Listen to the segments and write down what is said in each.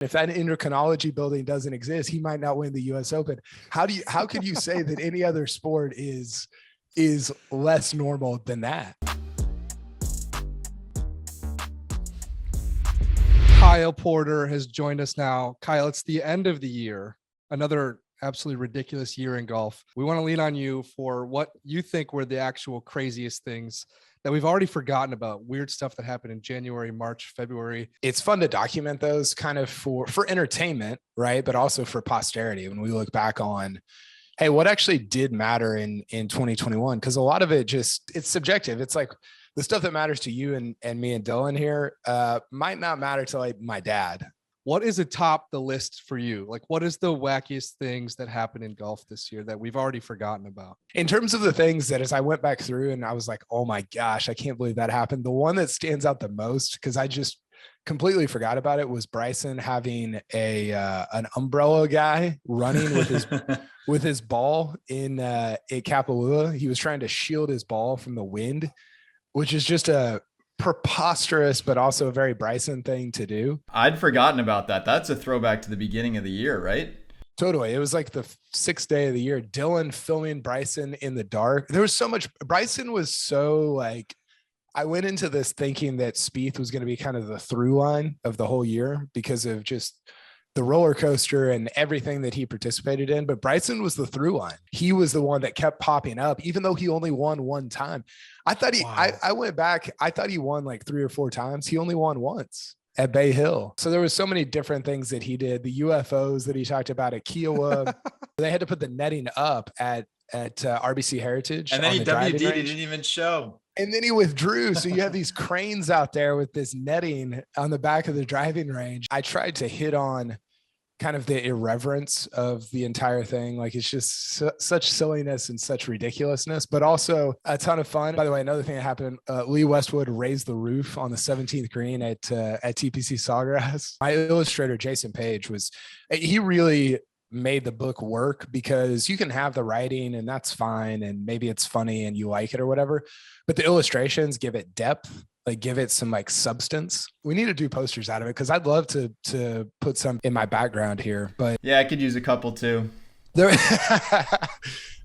If that endocrinology building doesn't exist, he might not win the US Open. How could you say that any other sport is less normal than that? Kyle Porter has joined us now. Kyle, it's the end of the year, another absolutely ridiculous year in golf. We want to lean on you for what you think were the actual craziest things that we've already forgotten about, weird stuff that happened in January, March, February. It's fun to document those kind of for entertainment, right? But also for posterity when we look back on, hey, what actually did matter in 2021? Because a lot of it it's subjective. It's like the stuff that matters to you and me and Dylan here might not matter to like my dad. What is atop the list for you? Like, what is the wackiest things that happened in golf this year that we've already forgotten about? In terms of the things that as I went back through and I was like, oh my gosh, I can't believe that happened. The one that stands out the most, because I just completely forgot about it, was Bryson having an umbrella guy running with his ball in Kapalua. He was trying to shield his ball from the wind, which is just a preposterous but also a very Bryson thing to do. I'd forgotten about that. That's a throwback to the beginning of the year, right? Totally. It was like the sixth day of the year. Dylan filming Bryson in the dark. There was so much. Bryson was so like, I went into this thinking that Spieth was going to be kind of the through line of the whole year because of just the roller coaster and everything that he participated in. But Bryson was the through line. He was the one that kept popping up, even though he only won one time. I thought I went back. I thought he won like 3 or 4 times. He only won once at Bay Hill. So there was so many different things that he did. The UFOs that he talked about at Kiowa, they had to put the netting up at RBC Heritage. And then he WD, he didn't even show. And then he withdrew. So you have these cranes out there with this netting on the back of the driving range. I tried to hit on kind of the irreverence of the entire thing. Like it's just such silliness and such ridiculousness, but also a ton of fun. By the way, another thing that happened, Lee Westwood raised the roof on the 17th green at TPC Sawgrass. My illustrator, Jason Page, he really made the book work because you can have the writing and that's fine. And maybe it's funny and you like it or whatever, but the illustrations give it depth, like give it some like substance. We need to do posters out of it because I'd love to put some in my background here, but yeah, I could use a couple too. There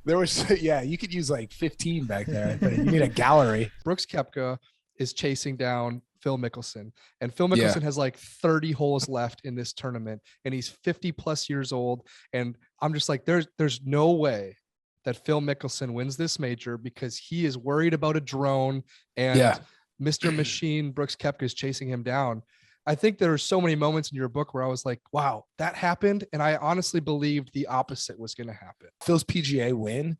was, yeah, you could use like 15 back there, but you need a gallery. Brooks Koepka is chasing down Phil Mickelson, and Phil Mickelson has like 30 holes left in this tournament, and he's 50 plus years old. And I'm just like, there's no way that Phil Mickelson wins this major because he is worried about a drone and Mr. Machine Brooks Koepka is chasing him down. I think there are so many moments in your book where I was like, wow, that happened. And I honestly believed the opposite was going to happen. Phil's PGA win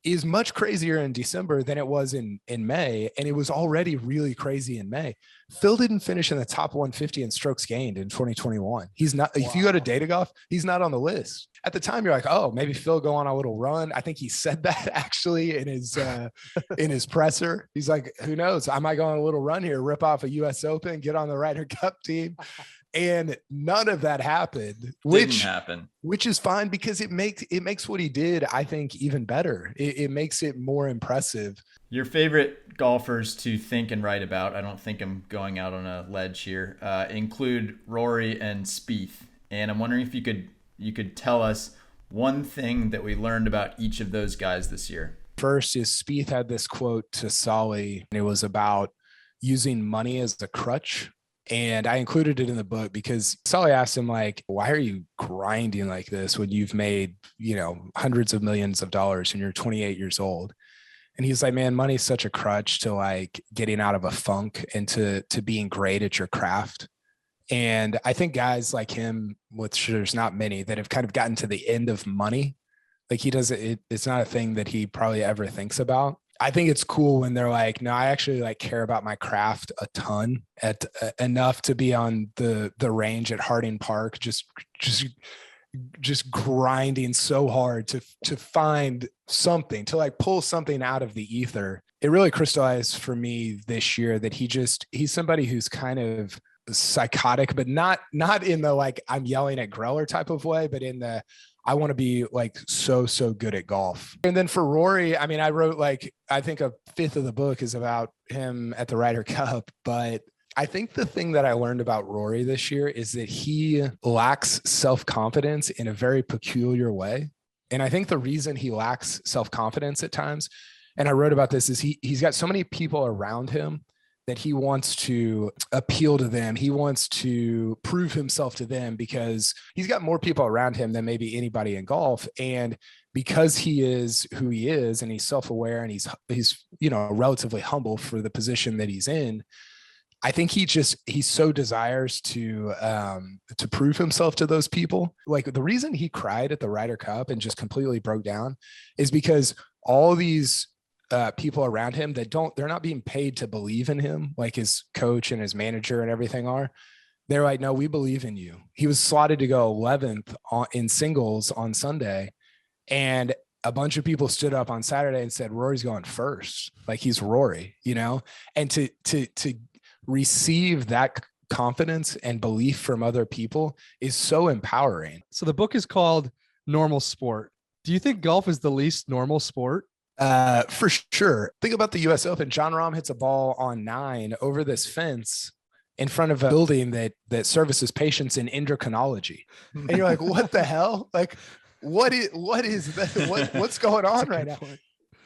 is much crazier in December than it was in May. And it was already really crazy in May. Phil didn't finish in the top 150 in strokes gained in 2021. He's not, if you go to Data Golf, he's not on the list. At the time, you're like, oh, maybe Phil go on a little run. I think he said that actually in his presser. He's like, who knows? I might go on a little run here, rip off a US Open, get on the Ryder Cup team. And none of that happened, which is fine because it makes what he did, I think, even better. It makes it more impressive. Your favorite golfers to think and write about, I don't think I'm going out on a ledge here, include Rory and Spieth. And I'm wondering if you could tell us one thing that we learned about each of those guys this year. First is Spieth had this quote to Solly, and it was about using money as a crutch. And I included it in the book because Solly asked him, like, why are you grinding like this when you've made, hundreds of millions of dollars and you're 28 years old? And he's like, man, money is such a crutch to like getting out of a funk and to being great at your craft. And I think guys like him, which there's not many, that have kind of gotten to the end of money. Like it's not a thing that he probably ever thinks about. I think it's cool when they're like, no, I actually like care about my craft a ton enough to be on the range at Harding Park, just grinding so hard to find something, to like pull something out of the ether. It really crystallized for me this year that he's somebody who's kind of psychotic, but not in the like I'm yelling at Greller type of way, but in the I want to be like so good at golf. And then for Rory, I mean, I wrote like I think a fifth of the book is about him at the Ryder Cup, but I think the thing that I learned about Rory this year is that he lacks self-confidence in a very peculiar way. And I think the reason he lacks self-confidence at times, and I wrote about this, is he's got so many people around him that he wants to appeal to them. He wants to prove himself to them because he's got more people around him than maybe anybody in golf. And because he is who he is and he's self-aware and he's relatively humble for the position that he's in, I think he so desires to prove himself to those people. Like the reason he cried at the Ryder Cup and just completely broke down is because all these people around him they're not being paid to believe in him, like his coach and his manager and everything are. They're like, no, we believe in you. He was slotted to go 11th in singles on Sunday, and a bunch of people stood up on Saturday and said, Rory's going first. Like he's Rory, and to receive that confidence and belief from other people is so empowering. So the book is called Normal Sport. Do you think golf is the least normal sport? For sure. Think about the US Open. John Rahm hits a ball on 9 over this fence in front of a building that services patients in endocrinology. And you're like, what the hell? Like, what is that? What's going on right now? Point.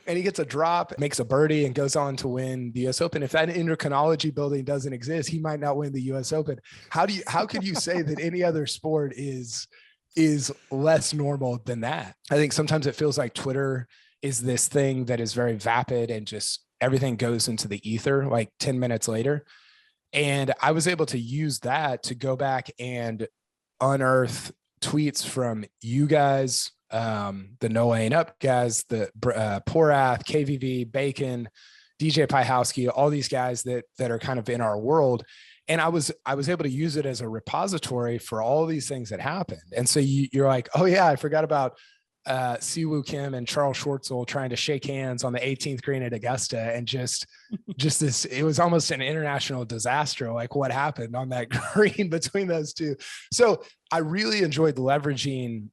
And he gets a drop, makes a birdie, and goes on to win the US Open. If that endocrinology building doesn't exist, he might not win the US Open. How could you say that any other sport is less normal than that? I think sometimes it feels like Twitter is this thing that is very vapid and just everything goes into the ether like 10 minutes later. And I was able to use that to go back and unearth tweets from you guys, the No Laying Up guys, the Porath, KVV, Bacon, DJ Pyhowski, all these guys that are kind of in our world. And I was able to use it as a repository for all these things that happened. And so you're like, oh yeah, I forgot about Siwoo Kim and Charles Schwartzel trying to shake hands on the 18th green at Augusta, and just this, it was almost an international disaster, like what happened on that green between those two. So I really enjoyed leveraging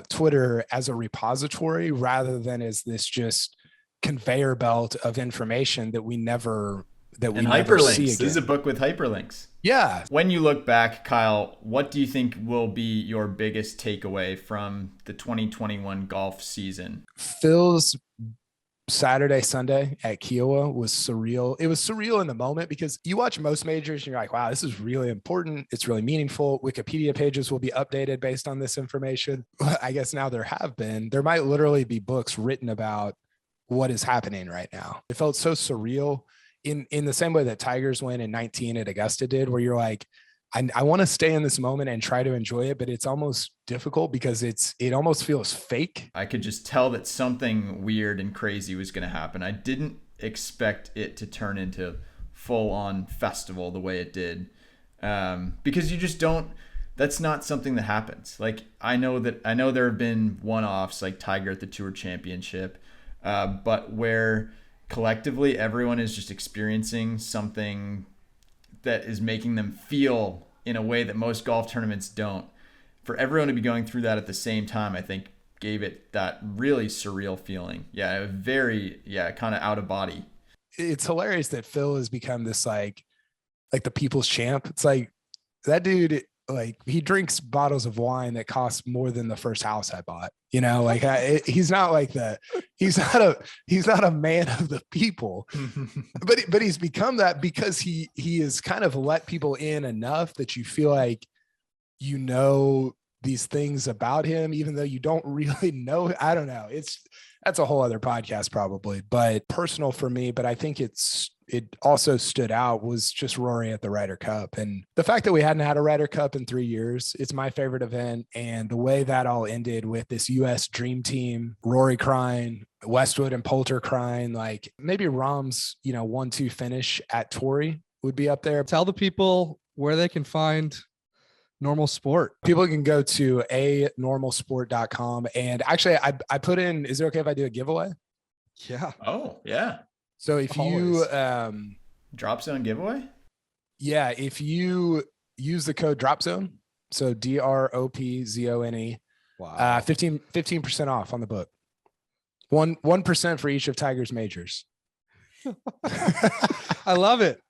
Twitter as a repository rather than as this just conveyor belt of information that we never never see again. This is a book with hyperlinks. Yeah. When you look back, Kyle, what do you think will be your biggest takeaway from the 2021 golf season? Phil's Saturday, Sunday at Kiowa was surreal. It was surreal in the moment because you watch most majors and you're like, wow, this is really important. It's really meaningful. Wikipedia pages will be updated based on this information. I guess now there might literally be books written about what is happening right now. It felt so surreal in the same way that Tigers win in 19 at Augusta did, where you're like, I want to stay in this moment and try to enjoy it, but it's almost difficult because it almost feels fake. I could just tell that something weird and crazy was going to happen. I didn't expect it to turn into full-on festival the way it did, because you just don't. That's not something that happens. Like I know there have been one-offs like Tiger at the Tour Championship, but where collectively everyone is just experiencing something that is making them feel in a way that most golf tournaments don't. For everyone to be going through that at the same time, I think gave it that really surreal feeling. Yeah, kind of out of body. It's hilarious that Phil has become this like the people's champ. It's like that dude, like he drinks bottles of wine that cost more than the first house I bought. Like he's not like that. He's not a man of the people, but he's become that because he has kind of let people in enough that you feel like these things about him, even though you don't really know. I don't know. That's a whole other podcast probably, but personal for me. But I think it also stood out was just Rory at the Ryder Cup. And the fact that we hadn't had a Ryder Cup in 3 years, it's my favorite event. And the way that all ended with this US dream team, Rory crying, Westwood and Poulter crying, like maybe Rahm's, 1-2 finish at Torrey would be up there. Tell the people where they can find Normal Sport. People can go to anormalsport.com. And actually I put in, is it okay if I do a giveaway? Yeah. Oh yeah. So if you Drop Zone giveaway? Yeah, if you use the code DROPZONE, so DROPZONE, wow. 15% off on the book. 1% for each of Tiger's majors. I love it.